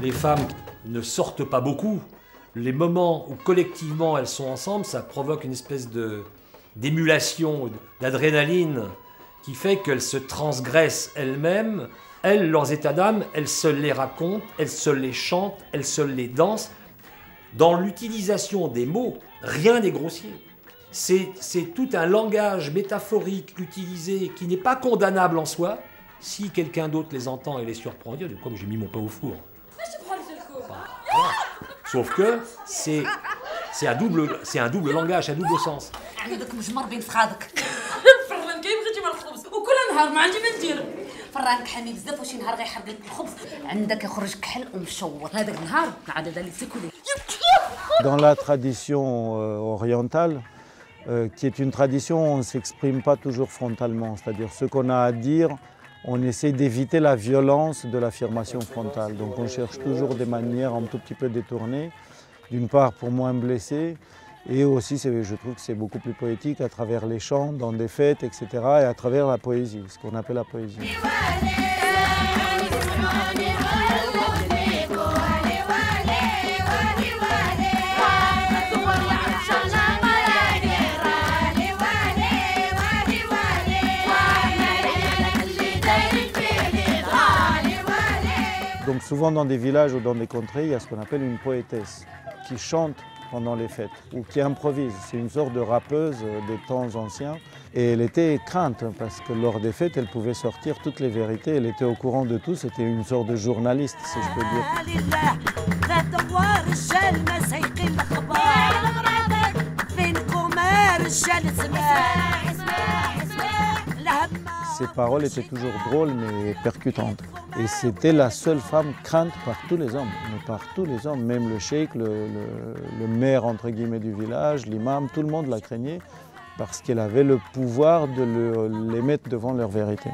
les femmes ne sortent pas beaucoup, les moments où collectivement elles sont ensemble, ça provoque une espèce d'émulation, d'adrénaline qui fait qu'elles se transgressent elles-mêmes. Elles, leurs états d'âme, elles se les racontent, elles se les chantent, elles se les dansent. Dans l'utilisation des mots, rien n'est grossier. C'est tout un langage métaphorique utilisé qui n'est pas condamnable en soi. Si quelqu'un d'autre les entend et les surprend, il dit « comme j'ai mis mon pain au four ». Sauf que c'est un double langage, un double sens. فرانك حامي بزاف وشي نهار غيحرق لك الخبز عندك يخرج كحل ومشوط هذاك النهار العاده اللي تاكلي. Dans la tradition orientale, qui est une tradition où on ne s'exprime pas toujours frontalement, c'est-à-dire ce qu'on a à dire, on essaie d'éviter la violence de l'affirmation frontale. Donc on cherche toujours des manières un tout petit peu détournées, d'une part pour moins blesser, et aussi je trouve que c'est beaucoup plus poétique à travers les chants, dans des fêtes, etc. et à travers la poésie, ce qu'on appelle la poésie. Donc souvent dans des villages ou dans des contrées, il y a ce qu'on appelle une poétesse qui chante pendant les fêtes ou qui improvise. C'est une sorte de rappeuse des temps anciens et elle était crainte parce que lors des fêtes, elle pouvait sortir toutes les vérités. Elle était au courant de tout, c'était une sorte de journaliste, si je peux dire. Ses paroles étaient toujours drôles mais percutantes. Et c'était la seule femme crainte par tous les hommes, mais par tous les hommes, même le cheikh, le maire entre guillemets du village, l'imam, tout le monde la craignait parce qu'elle avait le pouvoir de les mettre devant leur vérité.